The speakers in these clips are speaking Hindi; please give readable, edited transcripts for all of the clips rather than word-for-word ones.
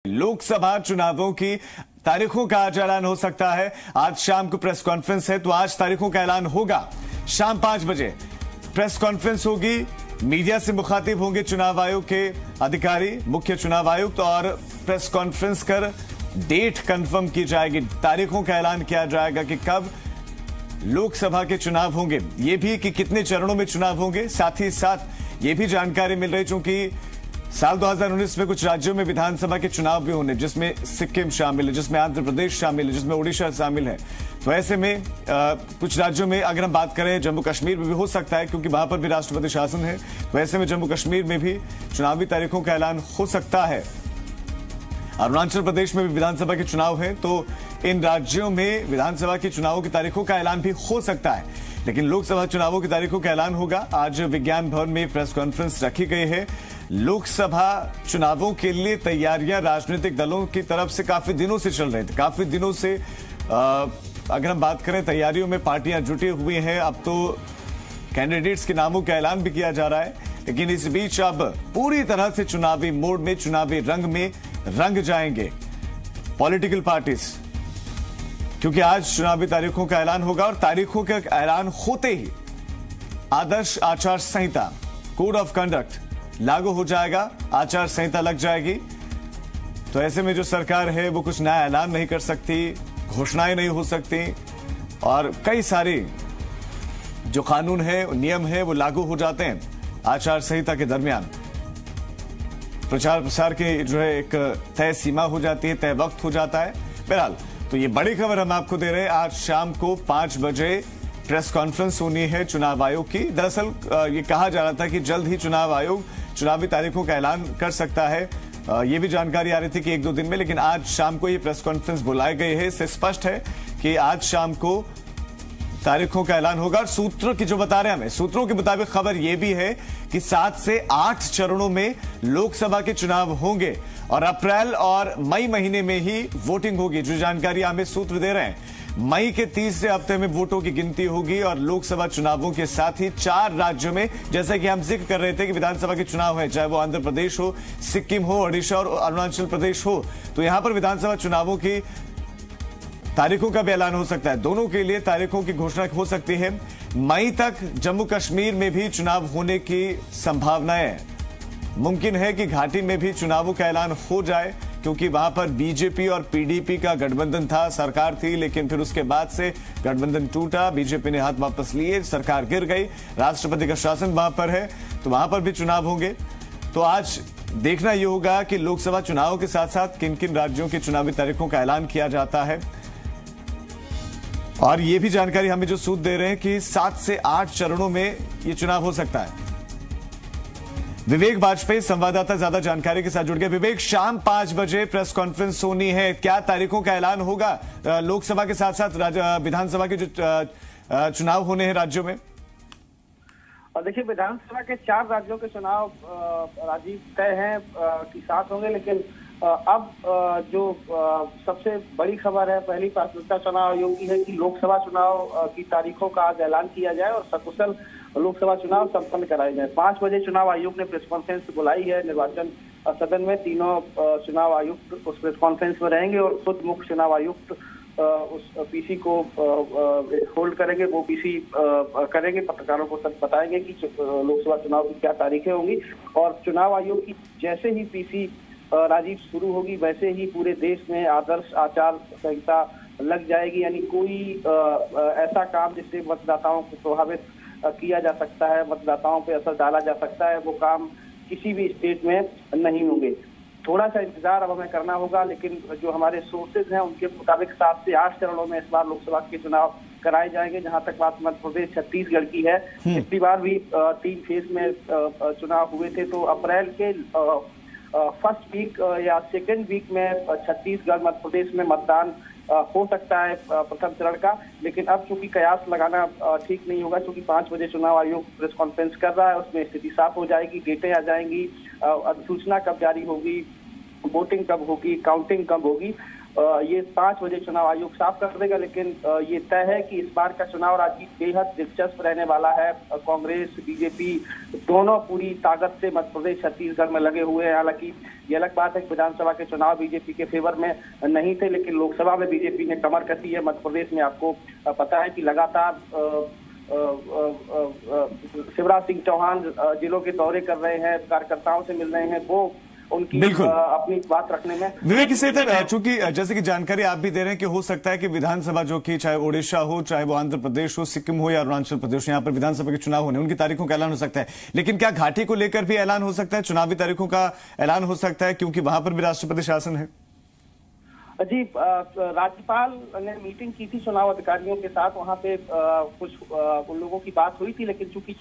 लोकसभा चुनावों की तारीखों का आज ऐलान हो सकता है। आज शाम को प्रेस कॉन्फ्रेंस है, तो आज तारीखों का ऐलान होगा। शाम 5 बजे प्रेस कॉन्फ्रेंस होगी, मीडिया से मुखातिब होंगे चुनाव आयोग के अधिकारी, मुख्य चुनाव आयुक्त, और प्रेस कॉन्फ्रेंस कर डेट कंफर्म की जाएगी। तारीखों का ऐलान किया जाएगा कि कब लोकसभा के चुनाव होंगे, ये भी कि कितने चरणों में चुनाव होंगे। साथ ही साथ ये भी जानकारी मिल रही, चूंकि साल 2019 में कुछ राज्यों में विधानसभा के चुनाव भी होने, जिसमें सिक्किम शामिल है, जिसमें आंध्र प्रदेश शामिल है, जिसमें उड़ीसा शामिल है। तो ऐसे में कुछ राज्यों में अगर हम बात करें, जम्मू कश्मीर में भी हो सकता है, क्योंकि वहां पर भी राष्ट्रपति शासन है। तो ऐसे में जम्मू कश्मीर में भी चुनावी तारीखों का ऐलान हो सकता है। अरुणाचल प्रदेश में भी विधानसभा के चुनाव है, तो इन राज्यों में विधानसभा के चुनावों की तारीखों का ऐलान भी हो सकता है। लेकिन लोकसभा चुनावों की तारीखों का ऐलान होगा। आज विज्ञान भवन में प्रेस कॉन्फ्रेंस रखी गई है। लोकसभा चुनावों के लिए तैयारियां राजनीतिक दलों की तरफ से काफी दिनों से चल रही थी। काफी दिनों से अगर हम बात करें, तैयारियों में पार्टियां जुटी हुई हैं। अब तो कैंडिडेट्स के नामों का ऐलान भी किया जा रहा है। लेकिन इस बीच अब पूरी तरह से चुनावी मोड में, चुनावी रंग में रंग जाएंगे पॉलिटिकल पार्टीज, क्योंकि आज चुनावी तारीखों का ऐलान होगा। और तारीखों का ऐलान होते ही आदर्श आचार संहिता, कोड ऑफ कंडक्ट लागू हो जाएगा, आचार संहिता लग जाएगी। तो ऐसे में जो सरकार है वो कुछ नया ऐलान नहीं कर सकती, घोषणाएं नहीं हो सकती, और कई सारे जो कानून है, नियम है, वो लागू हो जाते हैं आचार संहिता के दरमियान। प्रचार प्रसार की जो है एक तय सीमा हो जाती है, तय वक्त हो जाता है। बहरहाल, तो ये बड़ी खबर हम आपको दे रहे हैं। आज शाम को 5 बजे प्रेस कॉन्फ्रेंस होनी है चुनाव आयोग की। दरअसल ये कहा जा रहा था कि जल्द ही चुनाव आयोग चुनावी तारीखों का ऐलान कर सकता है। ये भी जानकारी आ रही थी कि 1-2 दिन में, लेकिन आज शाम को ये प्रेस कॉन्फ्रेंस बुलाई गई है। इससे स्पष्ट है कि आज शाम को तारीखों का ऐलान होगा। और सूत्रों की जो बता रहे हैं हमें, सूत्रों के मुताबिक खबर यह भी है कि 7 से 8 चरणों में लोकसभा के चुनाव होंगे और अप्रैल और मई महीने में ही वोटिंग होगी। जो जानकारी हमें सूत्र दे रहे हैं, मई के 30 हफ्ते में वोटों की गिनती होगी। और लोकसभा चुनावों के साथ ही 4 राज्यों में, जैसे कि हम जिक्र कर रहे थे कि विधानसभा के चुनाव है, चाहे वो आंध्र प्रदेश हो, सिक्किम हो, ओडिशा और अरुणाचल प्रदेश हो, तो यहां पर विधानसभा चुनावों की तारीखों का भी ऐलान हो सकता है। दोनों के लिए तारीखों की घोषणा हो सकती है। मई तक जम्मू कश्मीर में भी चुनाव होने की संभावनाएं, मुमकिन है कि घाटी में भी चुनावों का ऐलान हो जाए, क्योंकि वहां पर बीजेपी और पीडीपी का गठबंधन था, सरकार थी, लेकिन फिर उसके बाद से गठबंधन टूटा, बीजेपी ने हाथ वापस लिए, सरकार गिर गई, राष्ट्रपति का शासन वहां पर है, तो वहां पर भी चुनाव होंगे। तो आज देखना यह होगा कि लोकसभा चुनावों के साथ साथ किन किन राज्यों की चुनावी तारीखों का ऐलान किया जाता है। और ये भी जानकारी हमें जो सूत्र दे रहे हैं कि 7 से 8 चरणों में ये चुनाव हो सकता है। विवेक वाजपेयी संवाददाता ज्यादा जानकारी के साथ जुड़ गए। विवेक, शाम 5 बजे प्रेस कॉन्फ्रेंस होनी है, क्या तारीखों का ऐलान होगा लोकसभा के साथ साथ विधानसभा के जो चुनाव होने हैं राज्यों में? देखिए, विधानसभा के 4 राज्यों के चुनाव राजीव तय हैं कि 7 होंगे, लेकिन अब जो सबसे बड़ी खबर है, पहली प्राथमिकता चुनाव आयोग की है कि लोकसभा चुनाव की तारीखों का आज ऐलान किया जाए और सकुशल लोकसभा चुनाव संपन्न कराए जाए। 5 बजे चुनाव आयोग ने प्रेस कॉन्फ्रेंस बुलाई है निर्वाचन सदन में। तीनों चुनाव आयुक्त उस प्रेस कॉन्फ्रेंस में रहेंगे और खुद मुख्य चुनाव आयुक्त उस पीसी को होल्ड करेंगे, वो पीसी करेंगे, पत्रकारों को सब बताएंगे कि लोकसभा चुनाव की क्या तारीखें होंगी। और चुनाव आयोग की जैसे ही पीसी राजीव शुरू होगी, वैसे ही पूरे देश में आदर्श आचार संहिता लग जाएगी। यानी कोई ऐसा काम जिससे मतदाताओं को प्रभावित किया जा सकता है, मतदाताओं पे असर डाला जा सकता है, वो काम किसी भी स्टेट में नहीं होंगे। थोड़ा सा इंतजार अब हमें करना होगा, लेकिन जो हमारे सोर्सेज हैं उनके मुताबिक 7 से 8 चरणों में इस बार लोकसभा के चुनाव कराए जाएंगे। जहां तक बात मध्य प्रदेश छत्तीसगढ़ की है, पिछली बार भी 3 फेज में चुनाव हुए थे। तो अप्रैल के फर्स्ट वीक या सेकेंड वीक में छत्तीसगढ़, मध्य प्रदेश में मतदान हो सकता है प्रथम चरण का। लेकिन अब चूंकि कयास लगाना ठीक नहीं होगा, क्योंकि 5 बजे चुनाव आयोग प्रेस कॉन्फ्रेंस कर रहा है, उसमें स्थिति साफ हो जाएगी, डेटें आ जाएंगी, अधिसूचना कब जारी होगी, वोटिंग कब होगी, काउंटिंग कब होगी, ये 5 बजे चुनाव आयोग साफ कर देगा। लेकिन ये तय है कि इस बार का चुनाव राजीव बेहद दिलचस्प रहने वाला है। कांग्रेस बीजेपी दोनों पूरी ताकत से मध्य प्रदेश छत्तीसगढ़ में लगे हुए हैं। हालांकि ये अलग बात है कि विधानसभा के चुनाव बीजेपी के फेवर में नहीं थे, लेकिन लोकसभा में बीजेपी ने कमर कसी है। मध्य प्रदेश में आपको पता है कि लगातार शिवराज सिंह चौहान जिलों के दौरे कर रहे हैं, कार्यकर्ताओं से मिल रहे हैं, वो उनकी अपनी बात रखने में विवेक इसे चूंकि जैसे कि जानकारी आप भी दे रहे हैं कि हो सकता है कि विधानसभा जो कि चाहे ओडिशा हो, चाहे वो आंध्र प्रदेश हो, सिक्किम हो या अरुणाचल प्रदेश, यहाँ पर विधानसभा के चुनाव होने उनकी तारीखों का ऐलान हो सकता है। लेकिन क्या घाटी को लेकर भी ऐलान हो सकता है, चुनावी तारीखों का ऐलान हो सकता है, क्योंकि वहां पर भी राष्ट्रपति शासन है? जी, राज्यपाल ने मीटिंग की थी चुनाव अधिकारियों के साथ। वहां पे कुछ उन लोगों की बात हुई थी, लेकिन चूंकि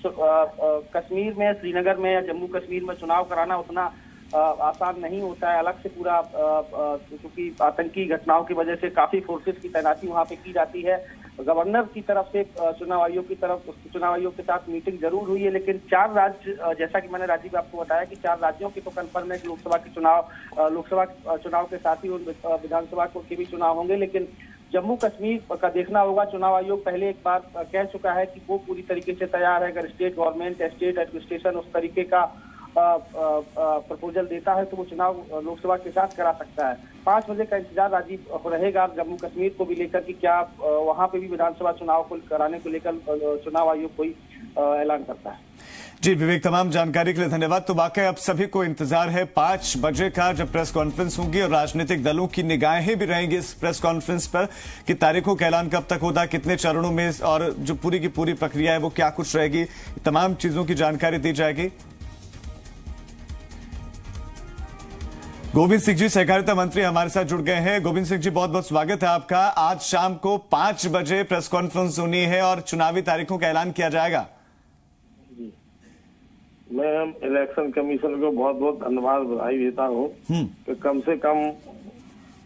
कश्मीर में, श्रीनगर में या जम्मू कश्मीर में चुनाव कराना उतना आसान नहीं होता है। अलग से पूरा क्योंकि आतंकी घटनाओं की वजह से काफी फोर्सेस की तैनाती वहां पे की जाती है। गवर्नर की तरफ से चुनाव आयोग के साथ मीटिंग जरूर हुई है, लेकिन 4 राज्य, जैसा कि मैंने राजीव आपको बताया कि 4 राज्यों के तो कन्फर्म है कि लोकसभा चुनाव के साथ ही विधानसभा के भी चुनाव होंगे। लेकिन जम्मू कश्मीर का देखना होगा। चुनाव आयोग पहले एक बार कह चुका है कि वो पूरी तरीके से तैयार है। अगर स्टेट गवर्नमेंट, स्टेट एडमिनिस्ट्रेशन उस तरीके का प्रपोजल देता है तो वो चुनाव लोकसभा के साथ करा सकता है। 5 बजे का इंतजार राजीव रहेगा जम्मू कश्मीर को भी लेकर कि क्या वहां पे भी विधानसभा चुनाव को कराने को लेकर चुनाव आयोग कोई ऐलान करता है। जी विवेक, तमाम जानकारी के लिए धन्यवाद। तो वाकई अब सभी को इंतजार है 5 बजे का, जब प्रेस कॉन्फ्रेंस होगी और राजनीतिक दलों की निगाहें भी रहेंगी इस प्रेस कॉन्फ्रेंस पर कि तारीखों का ऐलान कब तक होता है, कितने चरणों में, और जो पूरी की पूरी प्रक्रिया है वो क्या कुछ रहेगी, तमाम चीजों की जानकारी दी जाएगी। गोविंद सिंह जी सहकारिता मंत्री हमारे साथ जुड़ गए हैं। गोविंद सिंह जी, बहुत बहुत स्वागत है आपका। आज शाम को 5 बजे प्रेस कॉन्फ्रेंस होनी है और चुनावी तारीखों का ऐलान किया जाएगा। मैं इलेक्शन कमीशन को बहुत बहुत धन्यवाद, बधाई देता हूँ कि कम से कम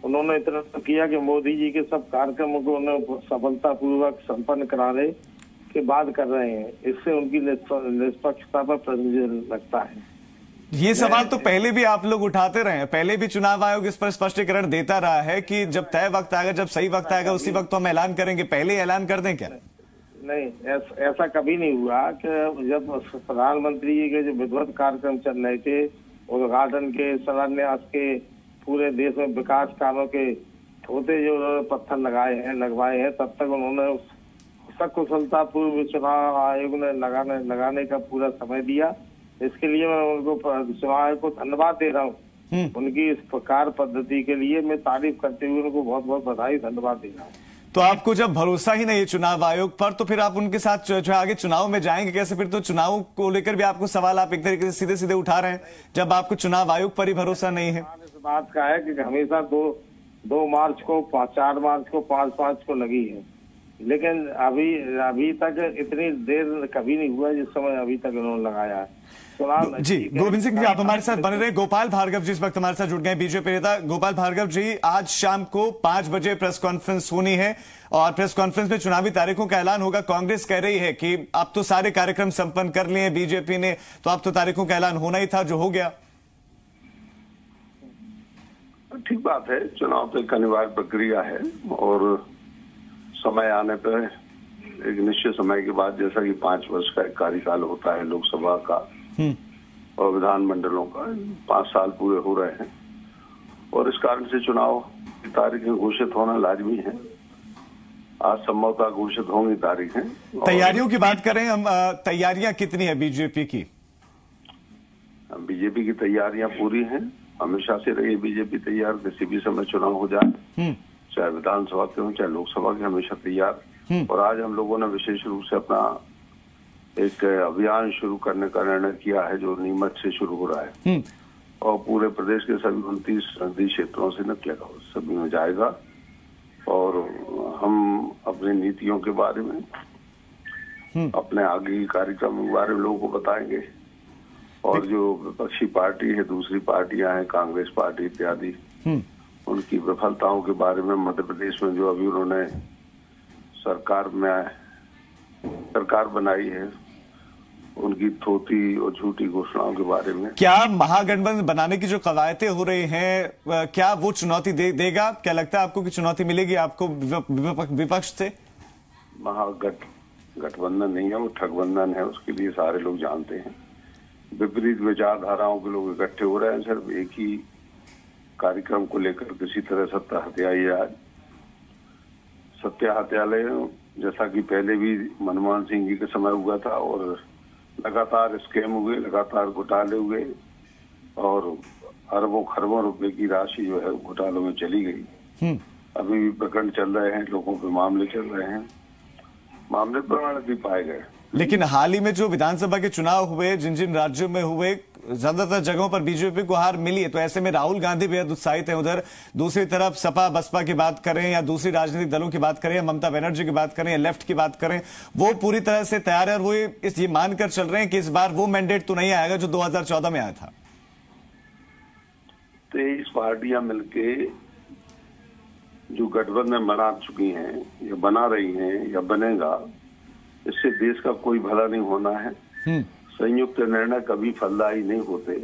उन्होंने इतना किया कि मोदी जी के सब कार्यक्रमों को उन्होंने सफलतापूर्वक संपन्न कराने के बाद कर रहे हैं। इससे उनकी निष्पक्षता पर प्रश्न लगता है। ये सवाल तो पहले भी आप लोग उठाते रहे हैं, पहले भी चुनाव आयोग इस पर स्पष्टीकरण देता रहा है कि जब तय वक्त आएगा, जब सही वक्त आएगा उसी वक्त तो हम ऐलान करेंगे। पहले ऐलान कर दें क्या? नहीं, ऐसा कभी नहीं हुआ कि जब प्रधानमंत्री जी के जो विधिवत कार्यक्रम चल रहे थे, उद्घाटन के, शिलान्यास के, पूरे देश में विकास कार्यों के छोटे जो उन्होंने पत्थर लगवाए हैं, तब तक उन्होंने सकुशलता पूर्व चुनाव आयोग ने लगाने का पूरा समय दिया। इसके लिए मैं उनको चुनाव आयोग को धन्यवाद दे रहा हूँ। उनकी इस कार्य पद्धति के लिए मैं तारीफ करते हुए उनको बहुत बहुत बधाई, धन्यवाद दे रहा हूँ। तो आपको जब भरोसा ही नहीं है चुनाव आयोग पर, तो फिर आप उनके साथ जो आगे चुनाव में जाएंगे कैसे? फिर तो चुनाव को लेकर भी आपको सवाल आप एक तरीके से सीधे सीधे उठा रहे हैं, जब आपको चुनाव आयोग पर ही भरोसा नहीं है। इस बात का है कि हमेशा 2 मार्च को, 4 मार्च को, 5 मार्च को लगी है, लेकिन अभी तक इतनी देर कभी नहीं हुआ जिस समय अभी तक उन्होंने लगाया है। जी गोविंद सिंह जी, आप हमारे साथ बने रहे। गोपाल भार्गव जी इस वक्त हमारे साथ जुड़ गए, बीजेपी नेता। गोपाल भार्गव जी, आज शाम को 5 बजे प्रेस कॉन्फ्रेंस होनी है और प्रेस कॉन्फ्रेंस में चुनावी तारीखों का ऐलान होगा। कांग्रेस कह रही है कि अब तो सारे कार्यक्रम संपन्न कर लिए हैं बीजेपी ने, तो अब तो तारीखों का ऐलान होना ही था, जो हो गया। ठीक बात है, चुनाव तो एक अनिवार्य प्रक्रिया है और समय आने पर एक निश्चित समय के बाद, जैसा कि 5 वर्ष का एक कार्यकाल होता है लोकसभा का और विधानमंडलों का, 5 साल पूरे हो रहे हैं और इस कारण से चुनाव की तारीखें घोषित होना लाजमी है। आज संभवतः घोषित होंगी तारीखें। तैयारियों की बात करें हम, तैयारियां कितनी है बीजेपी की? बीजेपी की तैयारियां पूरी हैं, हमेशा से रही बीजेपी तैयार। किसी भी समय चुनाव हो जाए, चाहे विधानसभा के हो चाहे लोकसभा के, हमेशा तैयार। और आज हम लोगों ने विशेष रूप से अपना एक अभियान शुरू करने का निर्णय किया है, जो नीमच से शुरू हो रहा है और पूरे प्रदेश के सभी 29 नगरीय क्षेत्रों से निकलेगा, सभी में जाएगा। और हम अपनी नीतियों के बारे में, अपने आगे के कार्यक्रम के बारे में लोगों को बताएंगे। और जो विपक्षी पार्टी है, दूसरी पार्टियां हैं, कांग्रेस पार्टी इत्यादि, उनकी विफलताओं के बारे में, मध्य प्रदेश में जो अभी उन्होंने सरकार बनाई है उनकी थोथी और झूठी घोषणाओं के बारे में। क्या महागठबंधन बनाने की जो कवायदें हो रही हैं, क्या वो चुनौती देगा? क्या लगता है आपको कि चुनौती मिलेगी आपको विपक्ष से? गठबंधन नहीं है, वो ठगबंधन है, उसके लिए सारे लोग जानते हैं। विपरीत विचारधाराओं के लोग इकट्ठे हो रहे हैं सिर्फ एक ही कार्यक्रम को लेकर, किसी तरह सत्ता हत्याई। आज सत्ता हत्यालय जैसा कि पहले भी मनमोहन सिंह जी के समय हुआ था, और लगातार स्कैम हुए, लगातार घोटाले हुए, और अरबों खरबों रुपए की राशि जो है घोटालों में चली गई। अभी भी प्रकरण चल रहे हैं, लोगों पे मामले चल रहे हैं, मामले प्रमाणित भी पाए गए। लेकिन हाल ही में जो विधानसभा के चुनाव हुए, जिन जिन राज्यों में हुए, ज्यादातर जगहों पर बीजेपी को हार मिली है। तो ऐसे में राहुल गांधी बेहद उत्साहित है उधर, दूसरी तरफ सपा बसपा की बात करें या दूसरी राजनीतिक दलों की बात करें या ममता बनर्जी की बात करें या लेफ्ट की बात करें, वो पूरी तरह से तैयार है और वो ये मानकर चल रहे हैं कि इस बार वो मैंडेट तो नहीं आएगा जो 2014 में आया था। 23 पार्टियां मिलके जो गठबंधन बना चुकी हैं या बना रही हैं या बनेगा, इससे देश का कोई भला नहीं होना है। संयुक्त निर्णय कभी फलदायी नहीं होते,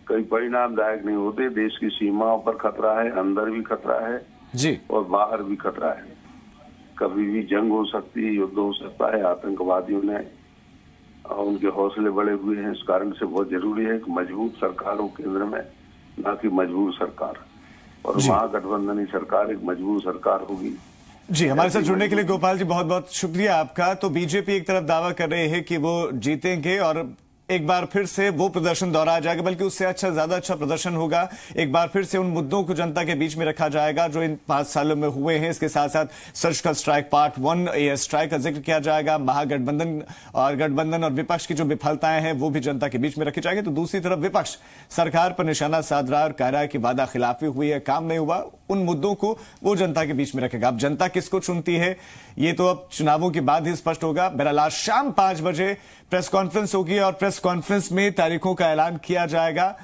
कभी परिणामदायक नहीं होते। देश की सीमाओं पर खतरा है, अंदर भी खतरा है जी, और बाहर भी खतरा है। कभी भी जंग हो सकती है, युद्ध हो सकता है। आतंकवादियों ने उनके हौसले बढ़े हुए हैं। इस कारण से बहुत जरूरी है कि मजबूत सरकार हो केंद्र में, ना कि मजबूर सरकार। और महागठबंधन सरकार एक मजबूर सरकार होगी। जी, हमारे साथ जुड़ने के लिए गोपाल जी बहुत बहुत शुक्रिया आपका। तो बीजेपी एक तरफ दावा कर रही है कि वो जीतेंगे और एक बार फिर से वो प्रदर्शन दोहराया जाएगा, बल्कि उससे ज्यादा अच्छा प्रदर्शन होगा। एक बार फिर से उन मुद्दों को जनता के बीच में रखा जाएगा जो इन 5 सालों में हुए हैं। इसके साथ साथ surgical strike part 1 air strike का जिक्र किया जाएगा। महागठबंधन और गठबंधन और विपक्ष की जो विफलताएं हैं वो भी जनता के बीच में रखी जाएगी। तो दूसरी तरफ विपक्ष सरकार पर निशाना साध रहा है और कह रहा है कि वादा खिलाफी हुई है, काम नहीं हुआ। उन मुद्दों को वो जनता के बीच में रखेगा। अब जनता किसको चुनती है ये तो अब चुनावों के बाद ही स्पष्ट होगा। बहरहाल आज शाम 5 बजे प्रेस कॉन्फ्रेंस होगी और प्रेस कॉन्फ्रेंस में तारीखों का ऐलान किया जाएगा।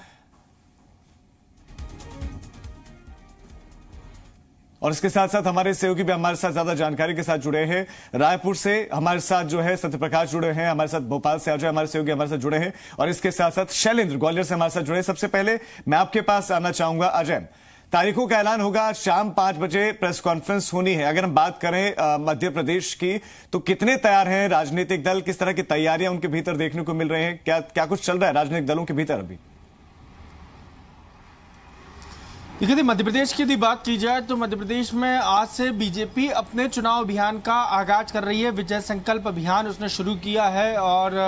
और इसके साथ साथ हमारे सहयोगी भी हमारे साथ ज्यादा जानकारी के साथ जुड़े हैं। रायपुर से हमारे साथ जो है सत्यप्रकाश जुड़े हैं, हमारे साथ भोपाल से अजय हमारे सहयोगी हमारे साथ जुड़े हैं, और इसके साथ साथ शैलेंद्र ग्वालियर से हमारे साथ जुड़े हैं। सबसे पहले मैं आपके पास आना चाहूंगा अजय, तारीखों का ऐलान होगा आज शाम 5 बजे, प्रेस कॉन्फ्रेंस होनी है। अगर हम बात करें मध्य प्रदेश की, तो कितने तैयार हैं राजनीतिक दल, किस तरह की तैयारियां उनके भीतर देखने को मिल रही हैं? क्या कुछ चल रहा है राजनीतिक दलों के भीतर अभी? देखिए, मध्य प्रदेश की यदि बात की जाए तो मध्य प्रदेश में आज से बीजेपी अपने चुनाव अभियान का आगाज कर रही है। विजय संकल्प अभियान उसने शुरू किया है और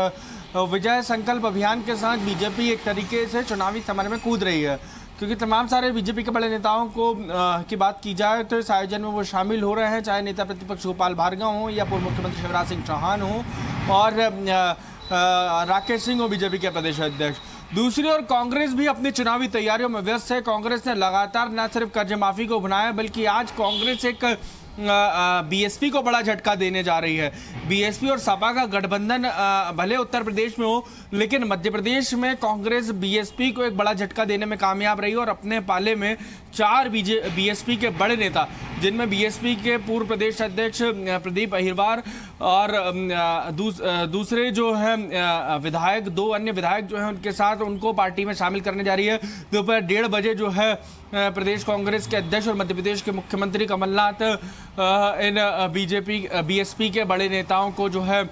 विजय संकल्प अभियान के साथ बीजेपी एक तरीके से चुनावी समर में कूद रही है, क्योंकि तमाम सारे बीजेपी के बड़े नेताओं को की बात की जाए तो इस आयोजन में वो शामिल हो रहे हैं, चाहे नेता प्रतिपक्ष गोपाल भार्गव हो या पूर्व मुख्यमंत्री शिवराज सिंह चौहान हो और राकेश सिंह हो बीजेपी के प्रदेश अध्यक्ष। दूसरी ओर कांग्रेस भी अपनी चुनावी तैयारियों में व्यस्त है। कांग्रेस ने लगातार न सिर्फ कर्ज माफी को बनाया, बल्कि आज कांग्रेस एक बीएसपी को बड़ा झटका देने जा रही है। बीएसपी और सपा का गठबंधन भले उत्तर प्रदेश में हो, लेकिन मध्य प्रदेश में कांग्रेस बीएसपी को एक बड़ा झटका देने में कामयाब रही और अपने पाले में 4 बीएसपी के बड़े नेता, जिनमें बीएसपी के पूर्व प्रदेश अध्यक्ष प्रदीप अहिरवार और दूसरे जो है विधायक, 2 अन्य विधायक जो हैं उनके साथ उनको पार्टी में शामिल करने जा रही है। दोपहर 1:30 बजे जो है प्रदेश कांग्रेस के अध्यक्ष और मध्य प्रदेश के मुख्यमंत्री कमलनाथ इन बीएसपी के बड़े नेताओं को जो है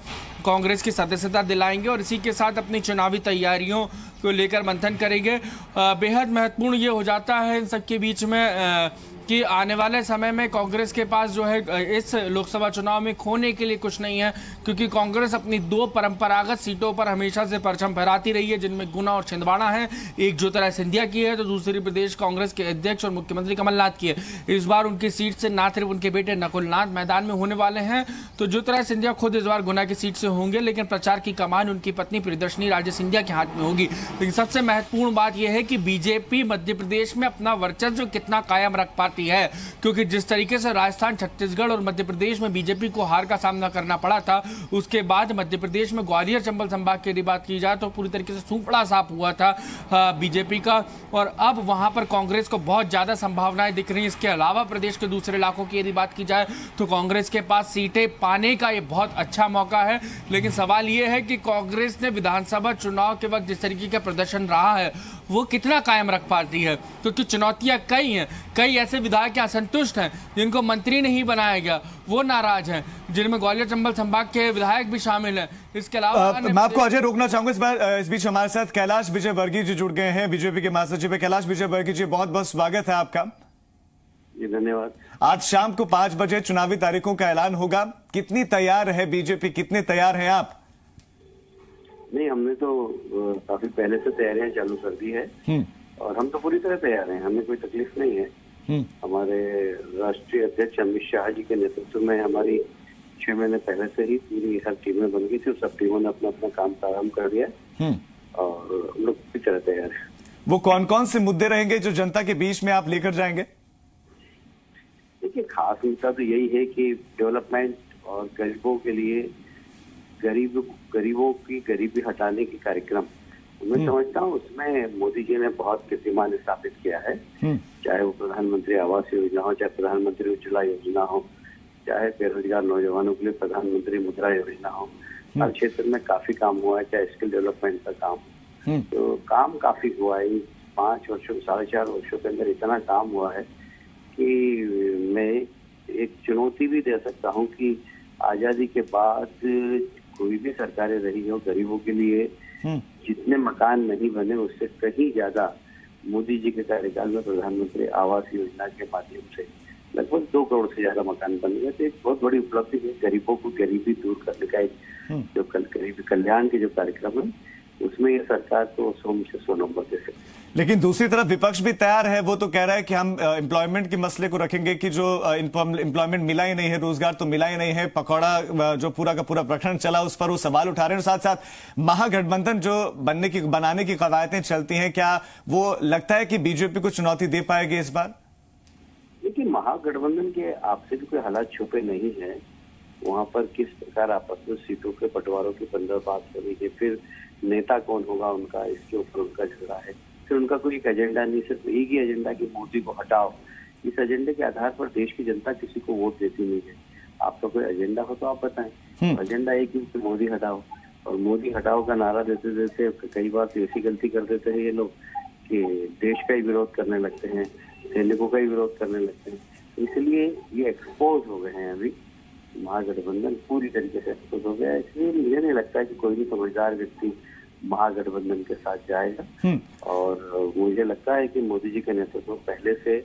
कांग्रेस की सदस्यता दिलाएंगे और इसी के साथ अपनी चुनावी तैयारियों को लेकर मंथन करेंगे। बेहद महत्वपूर्ण ये हो जाता है इन सबके बीच में कि आने वाले समय में कांग्रेस के पास जो है इस लोकसभा चुनाव में खोने के लिए कुछ नहीं है, क्योंकि कांग्रेस अपनी 2 परंपरागत सीटों पर हमेशा से परचम फहराती रही है, जिनमें गुना और छिंदवाड़ा है। एक ज्योतिरादित्य सिंधिया की है तो दूसरी प्रदेश कांग्रेस के अध्यक्ष और मुख्यमंत्री कमलनाथ की है। इस बार उनकी सीट से ना सिर्फ उनके बेटे नकुलनाथ मैदान में होने वाले हैं, तो ज्योतिरादित्य सिंधिया खुद इस बार गुना की सीट से होंगे, लेकिन प्रचार की कमान उनकी पत्नी प्रियदर्शनी राजे सिंधिया के हाथ में होगी। लेकिन सबसे महत्वपूर्ण बात यह है कि बीजेपी मध्य प्रदेश में अपना वर्चस्व कितना कायम रख पाती है, क्योंकि जिस तरीके से राजस्थान, छत्तीसगढ़ और मध्य प्रदेश में बीजेपी को हार का सामना करना पड़ा था, उसके बाद मध्य प्रदेश में ग्वालियर चंबल संभाग की यदि बात की जाए तो पूरी तरीके से सूपड़ा साफ हुआ था बीजेपी का, और अब वहां पर कांग्रेस को बहुत ज्यादा संभावनाएं दिख रही हैं। इसके अलावा प्रदेश के दूसरे इलाकों की यदि बात की जाए तो कांग्रेस के पास सीटें पाने का ये बहुत अच्छा मौका है। लेकिन सवाल ये है कि कांग्रेस ने विधानसभा चुनाव के वक्त जिस तरीके का प्रदर्शन रहा है वो कितना कायम रख पाती है, क्योंकि चुनौतियां कई हैं। कई ऐसे विधायक असंतुष्ट हैं जिनको मंत्री नहीं बनाया गया, वो नाराज हैं, जिनमें ग्वालियर चंबल संभाग के विधायक भी शामिल हैं। इसके अलावा मैं आपको अजय रोकना चाहूंगा इस बीच हमारे साथ कैलाश विजयवर्गीय जी जुड़ गए हैं, बीजेपी के महासचिव। कैलाश विजयवर्गीय जी, बहुत बहुत स्वागत है आपका। जी धन्यवाद। आज शाम को 5 बजे चुनावी तारीखों का ऐलान होगा, कितनी तैयार है बीजेपी, कितने तैयार हैं आप? नहीं, हमने तो काफी पहले से तैयारियां चालू कर दी है और हम तो पूरी तरह तैयार हैं, हमें कोई तकलीफ नहीं है। हमारे राष्ट्रीय अध्यक्ष अमित शाह जी के नेतृत्व में हमारी 6 महीने पहले से ही पूरी हर टीमें बन गई थी, सब टीमों ने अपना अपना काम प्रारंभ कर दिया और हम लोग पूरी तरह तैयार है। वो कौन कौन से मुद्दे रहेंगे जो जनता के बीच में आप लेकर जाएंगे? देखिए, खास मुद्दा तो यही है कि डेवलपमेंट और गरीबों के लिए गरीबों की गरीबी हटाने की कार्यक्रम मैं समझता हूँ उसमें मोदी जी ने बहुत कीर्तिमान स्थापित किया है। चाहे वो प्रधानमंत्री आवास योजना हो, चाहे प्रधानमंत्री उज्ज्वला योजना हो, चाहे बेरोजगार नौजवानों के लिए प्रधानमंत्री मुद्रा योजना हो, हर क्षेत्र में काफी काम हुआ है। चाहे स्किल डेवलपमेंट का काम, तो काम काफी हुआ है। 5 वर्षों 4.5 वर्षों के अंदर इतना काम हुआ है कि मैं एक चुनौती भी दे सकता हूँ कि आजादी के बाद कोई भी सरकारें रही हो, गरीबों के लिए जितने मकान नहीं बने उससे कहीं ज्यादा मोदी जी के कार्यकाल में प्रधानमंत्री आवास योजना के माध्यम से लगभग 2 करोड़ से ज्यादा मकान बन गए। तो एक बहुत बड़ी उपलब्धि है। गरीबों को गरीबी दूर करने का एक जो गरीबी कल्याण के जो कार्यक्रम है उसमें ये सरकार तो 100 में से 100 नंबर दे सकती है। लेकिन दूसरी तरफ विपक्ष भी तैयार है, वो तो कह रहा है कि हम एम्प्लॉयमेंट के मसले को रखेंगे कि जो एम्प्लॉयमेंट मिला ही नहीं है, रोजगार तो मिला ही नहीं है। पकौड़ा जो पूरा का पूरा प्रकरण चला उस पर वो सवाल उठा रहे हैं। साथ साथ महागठबंधन जो बनाने की कवायदें चलती हैं, क्या वो लगता है कि बीजेपी को चुनौती दे पाएगी इस बार? देखिए, महागठबंधन के आपसे भी कोई हालात छुपे नहीं है। वहां पर किस प्रकार आपस में सीटों के बंटवारों की 15 बात हो रही है, फिर नेता कौन होगा उनका, इसके ऊपर उनका झगड़ा है। फिर उनका कोई एक एजेंडा नहीं, सिर्फ एक ही एजेंडा कि मोदी को हटाओ। इस एजेंडे के आधार पर देश की जनता किसी को वोट देती नहीं है। आपका कोई एजेंडा हो तो आप बताएं। एजेंडा एक ही कि मोदी हटाओ, और मोदी हटाओ का नारा देते देते कई बार तो ऐसी गलती कर देते हैं ये लोग कि देश का ही विरोध करने लगते हैं, सैनिकों का ही विरोध करने लगते हैं। इसलिए ये एक्सपोज हो गए हैं। अभी महागठबंधन पूरी तरीके से एक्सपोज हो गया है। इसलिए मुझे नहीं लगता है कि कोई भी समझदार व्यक्ति महागठबंधन के साथ जाएगा और मुझे लगता है कि मोदी जी के नेतृत्व में पहले से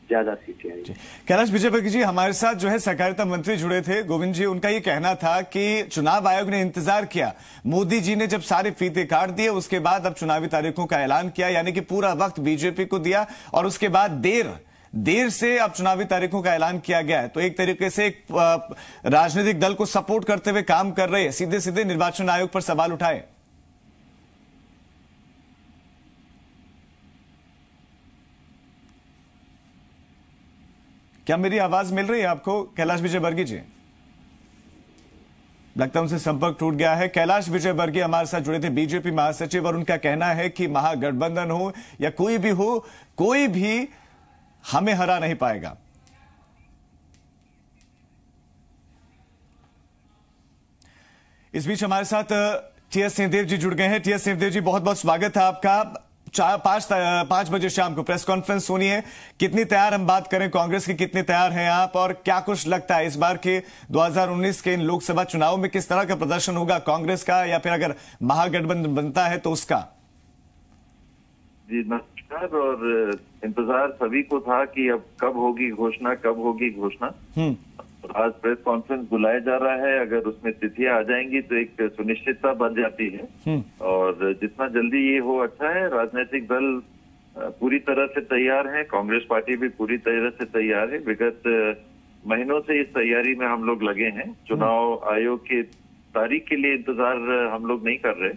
ज्यादा सीटें आएंगी। कैलाश विजयवर्गीय जी, हमारे साथ जो है सहकारिता मंत्री जुड़े थे गोविंद जी, उनका ये कहना था कि चुनाव आयोग ने इंतजार किया, मोदी जी ने जब सारे फीते काट दिए उसके बाद अब चुनावी तारीखों का ऐलान किया, यानी कि पूरा वक्त बीजेपी को दिया और उसके बाद देर से अब चुनावी तारीखों का ऐलान किया गया है। तो एक तरीके से एक राजनीतिक दल को सपोर्ट करते हुए काम कर रहे हैं, सीधे सीधे निर्वाचन आयोग पर सवाल उठाए। क्या मेरी आवाज मिल रही है आपको कैलाश विजयवर्गीय जी? लगता है उनसे संपर्क टूट गया है। कैलाश विजयवर्गीय हमारे साथ जुड़े थे, बीजेपी महासचिव, और उनका कहना है कि महागठबंधन हो या कोई भी हो, कोई भी हमें हरा नहीं पाएगा। इस बीच हमारे साथ टीएस सिंहदेव जी जुड़ गए हैं। टीएस सिंहदेव जी, बहुत बहुत स्वागत है आपका। 5 बजे शाम को प्रेस कॉन्फ्रेंस होनी है, कितनी तैयार, हम बात करें कांग्रेस की, कितने तैयार हैं आप, और क्या कुछ लगता है इस बार के 2019 के इन लोकसभा चुनाव में किस तरह का प्रदर्शन होगा कांग्रेस का, या फिर अगर महागठबंधन बनता है तो उसका? जी नमस्कार। और इंतजार सभी को था कि अब कब होगी घोषणा। आज प्रेस कॉन्फ्रेंस बुलाया जा रहा है। अगर उसमें तिथियां आ जाएंगी तो एक सुनिश्चितता बन जाती है और जितना जल्दी ये हो अच्छा है। राजनीतिक दल पूरी तरह से तैयार है, कांग्रेस पार्टी भी पूरी तरह से तैयार है। विगत महीनों से इस तैयारी में हम लोग लगे हैं। चुनाव आयोग की तारीख के लिए इंतजार हम लोग नहीं कर रहे,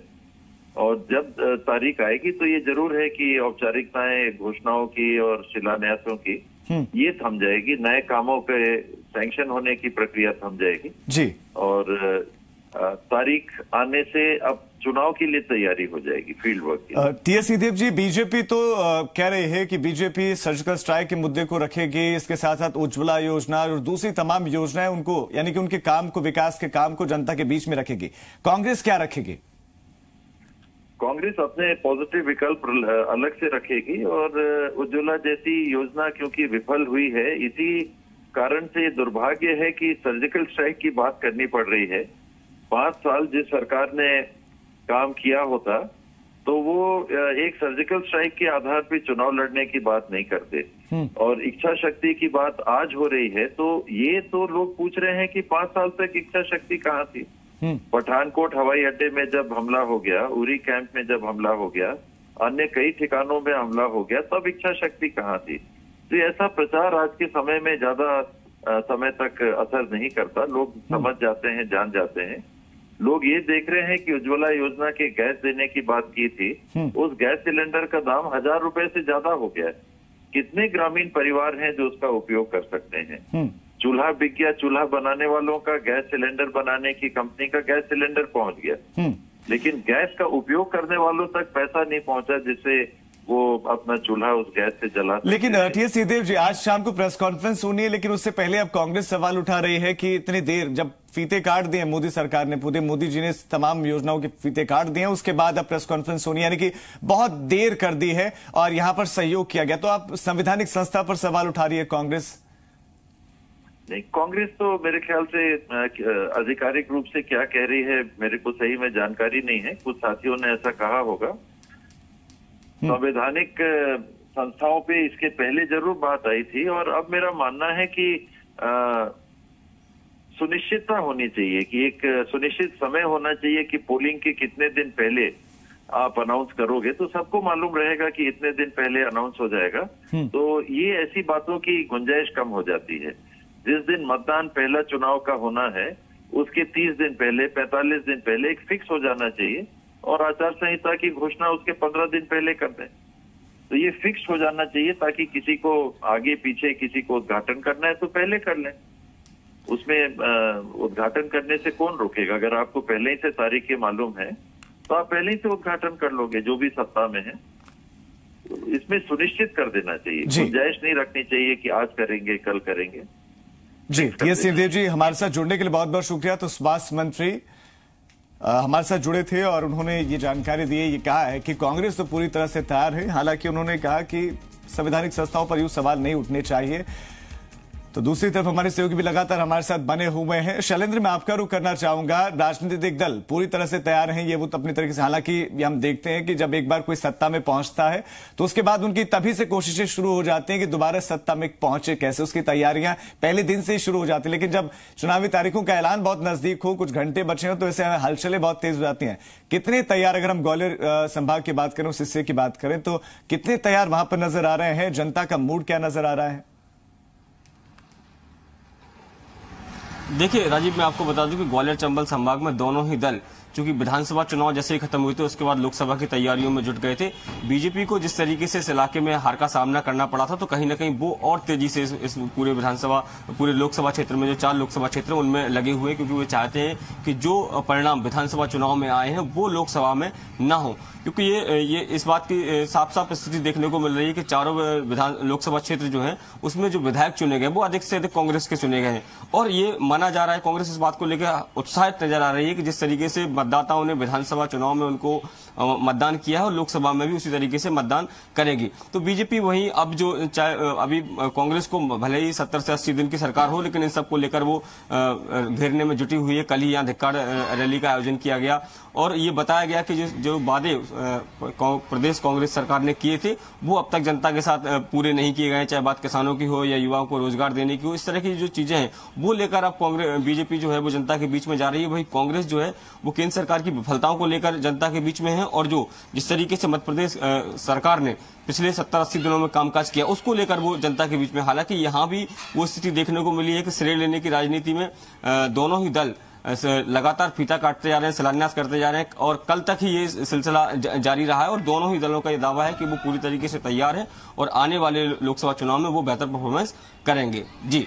और जब तारीख आएगी तो ये जरूर है कि औपचारिकताएं घोषणाओं की और शिलान्यासों की ये थम जाएगी, नए कामों के सैंक्शन होने की प्रक्रिया थम जाएगी जी। और तारीख आने से अब चुनाव के लिए तैयारी हो जाएगी, फील्ड वर्क की। टीएस सिंहदेव जी, बीजेपी तो कह रही है कि बीजेपी सर्जिकल स्ट्राइक के मुद्दे को रखेगी, इसके साथ साथ उज्ज्वला योजना और दूसरी तमाम योजनाएं उनको, यानी कि उनके काम को, विकास के काम को जनता के बीच में रखेगी। कांग्रेस क्या रखेगी? कांग्रेस अपने पॉजिटिव विकल्प अलग से रखेगी और उज्ज्वला जैसी योजना क्योंकि विफल हुई है, इसी कारण से दुर्भाग्य है कि सर्जिकल स्ट्राइक की बात करनी पड़ रही है। 5 साल जिस सरकार ने काम किया होता तो वो एक सर्जिकल स्ट्राइक के आधार पर चुनाव लड़ने की बात नहीं करते और इच्छा शक्ति की बात आज हो रही है। तो ये तो लोग पूछ रहे हैं कि 5 साल तक इच्छा शक्ति कहाँ थी? पठानकोट हवाई अड्डे में जब हमला हो गया, उरी कैंप में जब हमला हो गया, अन्य कई ठिकानों में हमला हो गया, तब इच्छा शक्ति कहाँ थी? तो ऐसा प्रचार आज के समय में ज्यादा समय तक असर नहीं करता। लोग समझ जाते हैं, जान जाते हैं। लोग ये देख रहे हैं कि उज्ज्वला योजना के गैस देने की बात की थी, उस गैस सिलेंडर का दाम 1000 रुपए से ज्यादा हो गया है। कितने ग्रामीण परिवार हैं जो उसका उपयोग कर सकते हैं? चूल्हा बिक गया, चूल्हा बनाने वालों का, गैस सिलेंडर बनाने की कंपनी का गैस सिलेंडर पहुंच गया, लेकिन गैस का उपयोग करने वालों तक पैसा नहीं पहुंचा जिससे वो अपना चूल्हा उस गैस से जला सकते। लेकिन टीएस सिंहदेव जी, आज शाम को प्रेस कॉन्फ्रेंस होनी है, लेकिन उससे पहले अब कांग्रेस सवाल उठा रही है कि इतनी देर, जब फीते काट दिए मोदी सरकार ने, पूरे मोदी जी ने तमाम योजनाओं के फीते काट दिए, उसके बाद अब प्रेस कॉन्फ्रेंस होनी, यानी कि बहुत देर कर दी है और यहां पर सहयोग किया गया। तो आप संवैधानिक संस्था पर सवाल उठा रही है कांग्रेस? नहीं, कांग्रेस तो मेरे ख्याल से आधिकारिक रूप से क्या कह रही है मेरे को सही में जानकारी नहीं है। कुछ साथियों ने ऐसा कहा होगा। संवैधानिक संस्थाओं पे इसके पहले जरूर बात आई थी और अब मेरा मानना है कि सुनिश्चितता होनी चाहिए कि एक सुनिश्चित समय होना चाहिए कि पोलिंग के कितने दिन पहले आप अनाउंस करोगे तो सबको मालूम रहेगा कि इतने दिन पहले अनाउंस हो जाएगा। तो ये ऐसी बातों की गुंजाइश कम हो जाती है। जिस दिन मतदान पहला चुनाव का होना है उसके 30 दिन पहले, 45 दिन पहले एक फिक्स हो जाना चाहिए और आचार संहिता की घोषणा उसके 15 दिन पहले कर दें। तो ये फिक्स हो जाना चाहिए ताकि किसी को आगे पीछे किसी को उद्घाटन करना है तो पहले कर लें। उसमें उद्घाटन करने से कौन रोकेगा? अगर आपको पहले ही से तारीखें मालूम है तो आप पहले ही से उद्घाटन कर लोगे जो भी सत्ता में है। इसमें सुनिश्चित कर देना चाहिए, गुंजाइश नहीं रखनी चाहिए कि आज करेंगे कल करेंगे। जी, टीएस सिंहदेव जी, हमारे साथ जुड़ने के लिए बहुत बहुत शुक्रिया। तो स्वास्थ्य मंत्री हमारे साथ जुड़े थे और उन्होंने ये जानकारी दी है, ये कहा है कि कांग्रेस तो पूरी तरह से तैयार है। हालांकि उन्होंने कहा कि संवैधानिक संस्थाओं पर यूं सवाल नहीं उठने चाहिए। तो दूसरी तरफ हमारे सहयोगी भी लगातार हमारे साथ बने हुए हैं। शैलेंद्र, मैं आपका रुख करना चाहूंगा। राजनीतिक दल पूरी तरह से तैयार हैं, ये वो तो अपनी तरीके से, हालांकि हम देखते हैं कि जब एक बार कोई सत्ता में पहुंचता है तो उसके बाद उनकी तभी से कोशिशें शुरू हो जाती हैं कि दोबारा सत्ता में पहुंचे कैसे, उसकी तैयारियां पहले दिन से ही शुरू हो जाती है। लेकिन जब चुनावी तारीखों का ऐलान बहुत नजदीक हो, कुछ घंटे बचे हो, तो ऐसे हलचलें बहुत तेज हो जाती हैं। कितने तैयार, अगर हम ग्वालियर संभाग की बात करें, उस हिस्से की बात करें, तो कितने तैयार वहां पर नजर आ रहे हैं? जनता का मूड क्या नजर आ रहा है? देखिए राजीव, मैं आपको बता दूं कि ग्वालियर चंबल संभाग में दोनों ही दल, चूंकि विधानसभा चुनाव जैसे ही खत्म हुए थे उसके बाद लोकसभा की तैयारियों में जुट गए थे। बीजेपी को जिस तरीके से इस इलाके में हार का सामना करना पड़ा था, तो कहीं ना कहीं वो और तेजी से इस पूरे लोकसभा क्षेत्र में, जो 4 लोकसभा क्षेत्र उनमें लगे हुए, क्योंकि वो चाहते हैं कि जो परिणाम विधानसभा चुनाव में आए हैं वो लोकसभा में न हो। क्योंकि ये इस बात की साफ साफ स्थिति देखने को मिल रही है कि चारों लोकसभा क्षेत्र जो है उसमें जो विधायक चुने गए वो अधिक से अधिक कांग्रेस के चुने गए हैं। और ये माना जा रहा है, कांग्रेस इस बात को लेकर उत्साहित नजर आ रही है कि जिस तरीके से मतदाताओं ने विधानसभा चुनाव में उनको मतदान किया है और लोकसभा में भी उसी तरीके से मतदान करेगी। तो बीजेपी वहीं अब जो चाहे अभी कांग्रेस को भले ही 70 से 80 दिन की सरकार हो, लेकिन इन सबको लेकर वो घेरने में जुटी हुई है। कल ही यहाँ धिक्कार रैली का आयोजन किया गया और ये बताया गया कि जो वादे प्रदेश कांग्रेस सरकार ने किए थे वो अब तक जनता के साथ पूरे नहीं किए गए, चाहे बात किसानों की हो या युवाओं को रोजगार देने की हो। इस तरह की जो चीजें हैं वो लेकर अब बीजेपी जो है वो जनता के बीच में जा रही है। वही कांग्रेस जो है वो केंद्र सरकार की विफलताओं को लेकर जनता के बीच में है और जो जिस तरीके से मध्य प्रदेश सरकार ने पिछले 70-80 दिनों में कामकाज किया उसको लेकर वो जनता के बीच में। हालांकि यहाँ भी वो स्थिति देखने को मिली है कि श्रेय लेने की राजनीति में दोनों ही दल लगातार फीता काटते जा रहे हैं, शिलान्यास करते जा रहे हैं और कल तक ही ये सिलसिला जारी रहा है और दोनों ही दलों का ये दावा है कि वो पूरी तरीके से तैयार है और आने वाले लोकसभा चुनाव में वो बेहतर परफॉर्मेंस करेंगे। जी।